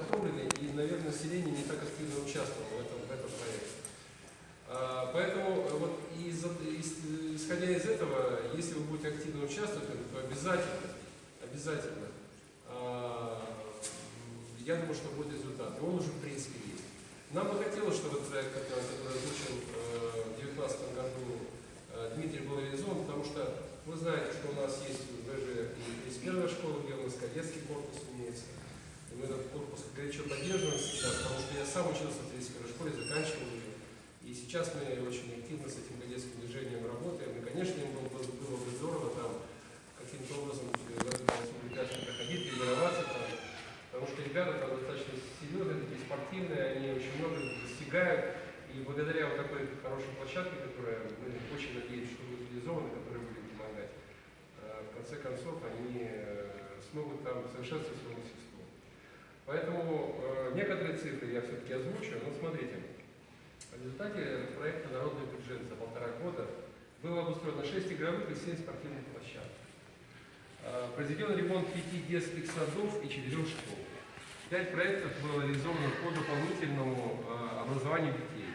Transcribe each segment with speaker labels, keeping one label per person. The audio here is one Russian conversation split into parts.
Speaker 1: подготовлены, и, наверное, население не так активно участвовало в этом проекте. Поэтому, вот, исходя из этого, если вы будете активно участвовать, то обязательно, я думаю, что будет результат. И он уже, в принципе, есть. Нам бы хотелось, чтобы проект, который озвучил в 2019 году, Дмитрий, был реализован, потому что вы знаете, что у нас есть уже и 31-я школа, где у нас кадетский корпус имеется. И мы этот корпус горячо поддерживаем сейчас, потому что я сам учился в 31-й школе, заканчивал ее. И сейчас мы очень активно с этим кадетским движением работаем. И, конечно, им было бы здорово там каким-то образом в эту республикацию проходить, тренироваться там. Потому что ребята там достаточно серьезные, такие спортивные, они очень много достигают. И благодаря вот такой хорошей площадке, которая мы очень надеемся, что будет реализована, которая будет помогать, в конце концов они смогут там совершенствовать свое мастерство. Поэтому некоторые цифры я все-таки озвучу. Но смотрите, в результате проекта «Народный бюджет» за 1,5 года было обустроено 6 игровых и 7 спортивных площадок. Произведен ремонт 5 детских садов и 4 школ. 5 проектов было реализовано по дополнительному образованию детей.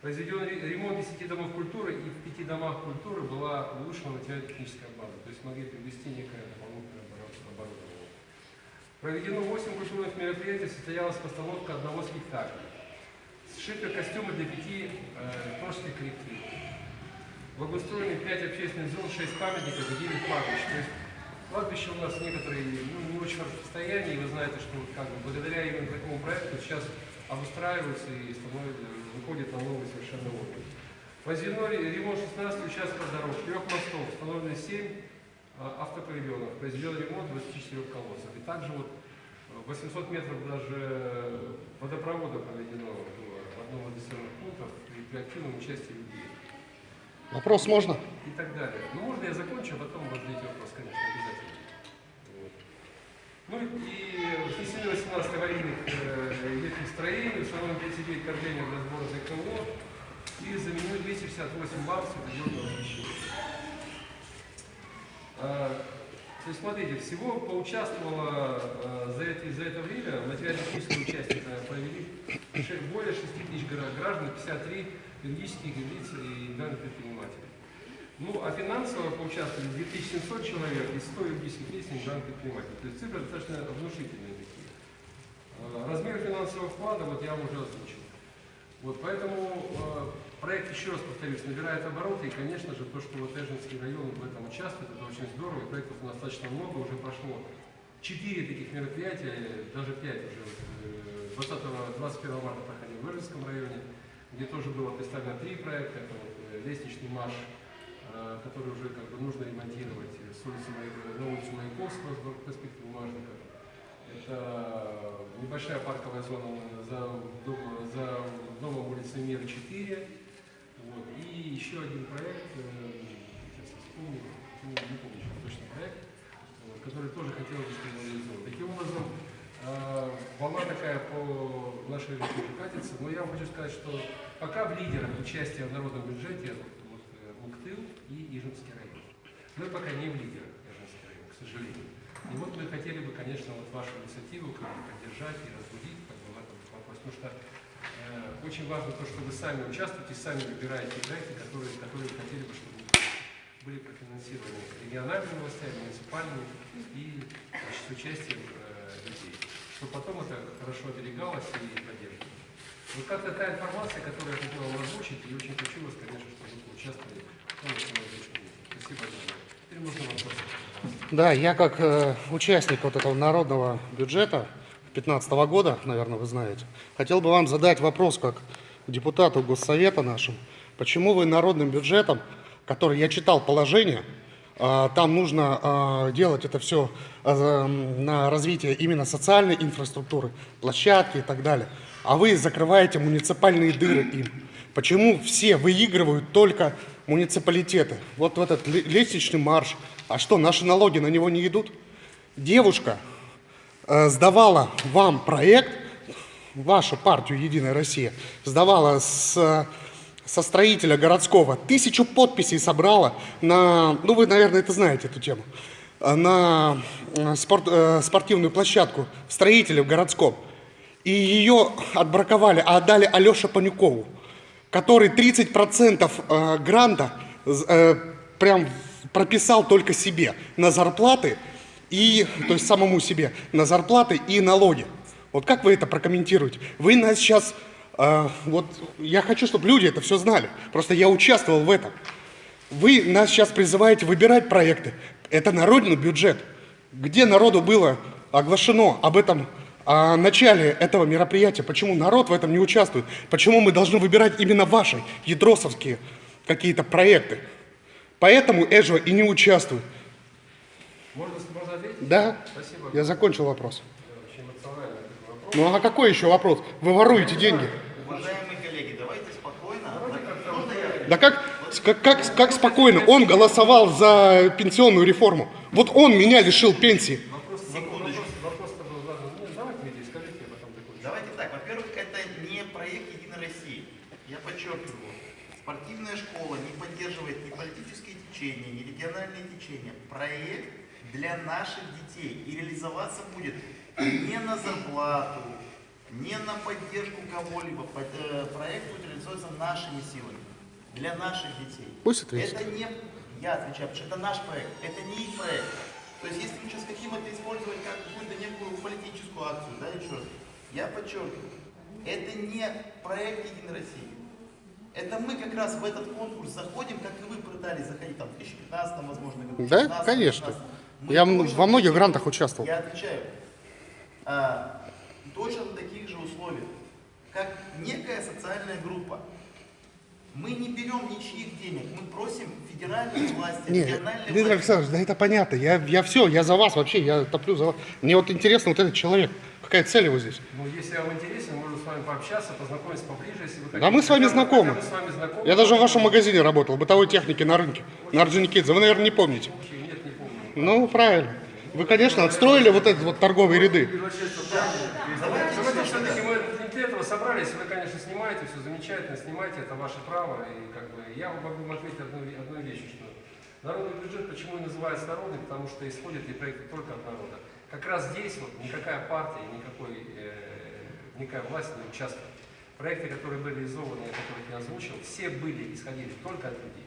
Speaker 1: Произведен ремонт 10 домов культуры, и в 5 домах культуры была улучшена материально-техническая база, то есть могли приобрести некое дополнительное оборудование. Проведено 8 культурных мероприятий, состоялась постановка одного спектакля. Сшиты костюмы для 5 творческих коллективов. Благоустроены 5 общественных зон, 6 памятников и 9 кладбищ. То есть кладбища у нас некоторые не очень хорошем состоянии, и вы знаете, что как бы, благодаря именно такому проекту сейчас обустраиваются и выходят на новый совершенно уровень. Произведено ремонт 16 участков дорог, 4 мостов, установлено 7 автопавильонов, произведен ремонт 24 колодцев. И также вот 800 метров даже водопровода проведено в одном из населенных пунктов при активном участии людей.
Speaker 2: Вопрос можно?
Speaker 1: И так далее. Ну, можно я закончу, а потом вы зададите вопрос, конечно, обязательно. Вот. Ну и снесены 18 аварийных летних строений, установлено 39 кормлений для сбора ЗКО и заменили 268 ламп светодиодного освещения. То есть, смотрите, всего поучаствовало за это время, материально-техническое участие провели более 6 тысяч граждан, 53 юридических лиц и индивидуальных предпринимателей. Ну, а финансово поучаствовали 2700 человек и 100 юридических лиц и индивидуальных предпринимателей. То есть цифры достаточно внушительные такие. Размер финансового вклада вот я вам уже озвучил. Вот, поэтому проект, еще раз повторюсь, набирает обороты, и, конечно же, то, что вот Эжинский район в этом участвует, это очень здорово, и проектов у нас достаточно много, уже прошло 4 таких мероприятия, даже 5 уже 21 марта проходили в Эжинском районе, где тоже было представлено 3 проекта, это вот лестничный марш, который уже как бы нужно ремонтировать, с улицы на улицу Маяковского, с проспекта Бумажников. Это небольшая парковая зона за домом улицы Мира 4. Вот. И еще один проект, сейчас вспомню, не помню сейчас точно проект, который тоже хотелось бы реализовать. Таким образом, волна такая по нашей республике катится, но я вам хочу сказать, что пока в лидерах участия в народном бюджете Уктыл и Ижевский район. Мы пока не в лидерах Ижевский район, к сожалению. И вот мы хотели бы, конечно, вот вашу инициативу поддержать и разбудить как бы, в этом вопросе, потому что очень важно то, что вы сами участвуете, сами выбираете проекты, которые хотели бы, чтобы были профинансированы региональными властями, муниципальными и с участием людей, чтобы потом это хорошо оберегалось и поддерживалось. Вот как-то та информация, которую я хотел вам озвучить, и очень хочу вас, конечно, чтобы вы участвовали в том, что мы озвучили. Спасибо большое. Теперь можно вопросы.
Speaker 2: Да, я как участник вот этого народного бюджета 2015 года, наверное, вы знаете, хотел бы вам задать вопрос как депутату Госсовета нашему. Почему вы народным бюджетом, который я читал положение, там нужно делать это все на развитие именно социальной инфраструктуры, площадки и так далее, а вы закрываете муниципальные дыры им? Почему все выигрывают только муниципалитеты? Вот в этот лестничный марш. А что, наши налоги на него не идут? Девушка сдавала вам проект, вашу партию «Единая Россия», сдавала со строителя городского, 1000 подписей собрала на, ну вы, наверное, это знаете, эту тему, на спортивную площадку строителя в городском. и ее отбраковали, а отдали Алёше Панюкову, который 30% гранта прям прописал только себе на зарплаты, и, то есть самому себе, на зарплаты и налоги. Вот как вы это прокомментируете? Вы нас сейчас, вот я хочу, чтобы люди это все знали, просто я участвовал в этом. Вы нас сейчас призываете выбирать проекты. Это народный бюджет. Где народу было оглашено об этом, о начале этого мероприятия? Почему народ в этом не участвует? Почему мы должны выбирать именно ваши ядросовские какие-то проекты? Поэтому Эжо и не участвует.
Speaker 1: Можно ответить?
Speaker 2: Да,
Speaker 1: Спасибо.
Speaker 2: я закончил вопрос.
Speaker 1: Очень эмоциональный такой вопрос.
Speaker 2: Ну а какой еще вопрос? Вы воруете деньги.
Speaker 3: Уважаемые коллеги, давайте спокойно. Можно я?
Speaker 2: Да как спокойно? Он голосовал за пенсионную реформу. Вот он меня лишил пенсии.
Speaker 1: Вопрос-то был задан. Нет, давайте, Дмитрий, скажите, я потом такой.
Speaker 3: Давайте так. Во-первых, это не проект Единой России. Я подчеркиваю. Спортивная школа не поддерживает ни политические течения, ни региональные течения. Проект для наших детей. И реализоваться будет не на зарплату, не на поддержку кого-либо. Проект будет реализовываться нашими силами. Для наших детей.
Speaker 2: Пусть ответит.
Speaker 3: Это не я отвечаю, потому что это наш проект, это не их проект. То есть если вы сейчас хотим это использовать как какую-то некую политическую акцию, да, еще раз, я подчеркиваю, это не проект Единой России. Это мы как раз в этот конкурс заходим, как и вы пытались заходить там в 2015, возможно, году.
Speaker 2: Да,
Speaker 3: 2016,
Speaker 2: конечно.
Speaker 3: 2015. Мы
Speaker 2: Я
Speaker 3: точно
Speaker 2: во многих
Speaker 3: такие-
Speaker 2: грантах участвовал.
Speaker 3: Я отвечаю. Точно в таких же условиях, как некая социальная группа. Мы не берем ничьих денег, мы просим федеральной власти,
Speaker 2: Нет,
Speaker 3: региональной
Speaker 2: Дмитрий
Speaker 3: власти.
Speaker 2: Александрович, да это понятно. Я все, я за вас вообще, я топлю за вас. Мне вот интересно вот этот человек. Какая цель его здесь?
Speaker 1: Ну, если вам интересно, можно с вами пообщаться, познакомиться поближе, если вы хотите.
Speaker 2: Да мы с вами
Speaker 1: Хотя бы
Speaker 2: знакомы.
Speaker 1: с вами знакомы.
Speaker 2: Я даже в вашем магазине работал, бытовой техники на рынке, на Орджоникидзе. Вы, наверное, не помните.
Speaker 1: Вообще нет, не помню.
Speaker 2: Ну, правильно. Вы, конечно, отстроили вот эти вот торговые ряды.
Speaker 1: Давайте все-таки мы не для этого собрались. Вы, конечно, снимаете, все замечательно, снимайте, это ваше право. И как бы я могу вам ответить одной вещью, что народный бюджет почему и называется народный, потому что исходит и проекты только от народа. Как раз здесь вот никакая партия, никакая власть не участвует. Проекты, которые были реализованы, я которых я озвучил, все исходили только от людей.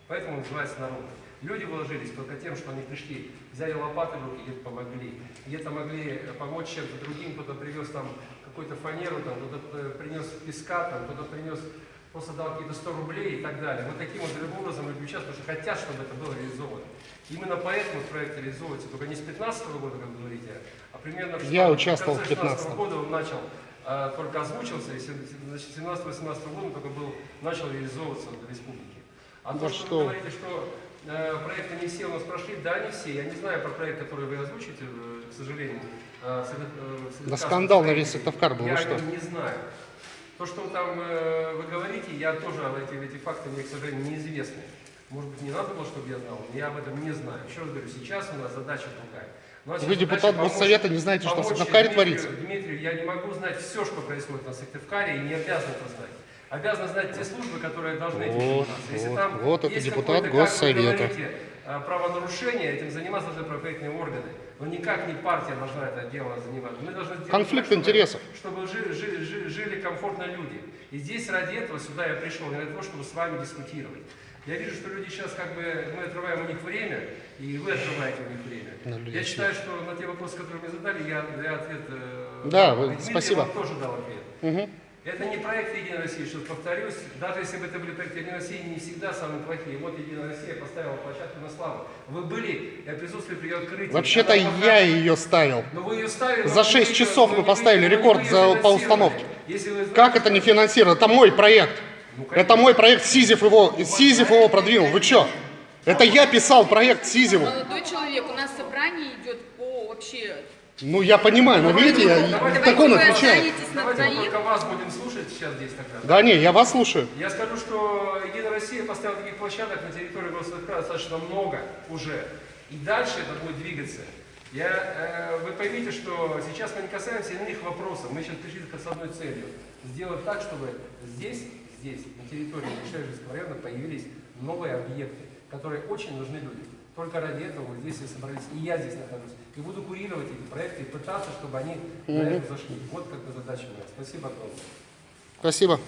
Speaker 1: Поэтому называется народный. Люди вложились только тем, что они пришли, взяли лопаты в руки, где-то помогли, где-то могли помочь чем-то другим, кто-то привез там какую-то фанеру, там, кто-то принес песка, там, кто-то принес, просто дал какие-то 100 рублей и так далее. Вот таким вот образом люди участвуют, потому что хотят, чтобы это было реализовано. Именно поэтому проект реализовывается, только не с 2015 года, как вы говорите, а примерно
Speaker 2: Я участвовал в
Speaker 1: 2015
Speaker 2: 15-м.
Speaker 1: года он начал, только озвучился, и с 17-18 года только начал реализовываться в республике. А то, что вы говорите, что проекты не все у нас прошли, да, не все. Я не знаю про проект, который вы озвучите, к сожалению.
Speaker 2: Да скандал на весь Сыктывкар был,
Speaker 1: Я
Speaker 2: вы что?
Speaker 1: не знаю. То, что там вы говорите, я тоже эти факты мне, к сожалению, неизвестны. Может быть, не надо было, чтобы я знал, но я об этом не знаю. Еще раз говорю, сейчас у нас задача другая.
Speaker 2: Вы депутат Госсовета, не знаете, что в Сыктывкаре творится?
Speaker 1: Дмитрию, я не могу знать все, что происходит на Сыктывкаре, и не обязан это знать. Обязан знать те службы, которые должны этим заниматься. Если там
Speaker 2: вот это
Speaker 1: есть
Speaker 2: депутат
Speaker 1: какое-то, как вы
Speaker 2: Госсовета.
Speaker 1: говорите, правонарушение, этим заниматься должны правоохранительные органы. Но никак не партия должна это дело заниматься. Мы должны сделать
Speaker 2: Конфликт
Speaker 1: так,
Speaker 2: интересов.
Speaker 1: чтобы жили комфортно люди. И здесь ради этого сюда я пришел, не ради того, чтобы с вами дискутировать. Я вижу, что люди сейчас мы отрываем у них время, и вы отрываете у них время. Я считаю, что на те вопросы, которые мне задали, я ответ
Speaker 2: Да,
Speaker 1: Дмитрий
Speaker 2: спасибо.
Speaker 1: вам тоже дал ответ.
Speaker 2: Угу.
Speaker 1: Это не проект Единой России, что повторюсь, даже если бы это были проекты Единой России, не всегда самые плохие. Вот Единая Россия поставила площадку на славу. Вы были и присутствовали при ее открытии.
Speaker 2: Вообще-то я ее ставил.
Speaker 1: Но вы ее ставили,
Speaker 2: За 6 часов мы поставили рекорд по установке.
Speaker 1: Если вы
Speaker 2: Как это не финансировано? Это мой проект. Это мой проект, Сизиф его продвинул. Вы что? Это я писал проект Сизифу.
Speaker 4: Молодой человек, у нас собрание идет по вообще...
Speaker 2: Ну я понимаю, но видите, так он
Speaker 4: вы
Speaker 2: отвечает.
Speaker 4: останетесь на
Speaker 1: давайте мы
Speaker 4: двоих.
Speaker 1: только вас будем слушать сейчас здесь тогда.
Speaker 2: Да не, я вас слушаю.
Speaker 1: Я скажу, что Единая Россия поставила таких площадок на территории Госсовета достаточно много уже. И дальше это будет двигаться. Вы поймите, что сейчас мы не касаемся иных вопросов. Мы сейчас пришли с одной целью. Сделать так, чтобы здесь, на территории Шержинского района появились новые объекты, которые очень нужны людям. Только ради этого вот здесь и собрались, и я здесь нахожусь. И буду курировать эти проекты и пытаться, чтобы они на это зашли. Вот как бы задача моя. Спасибо огромное.
Speaker 2: Спасибо.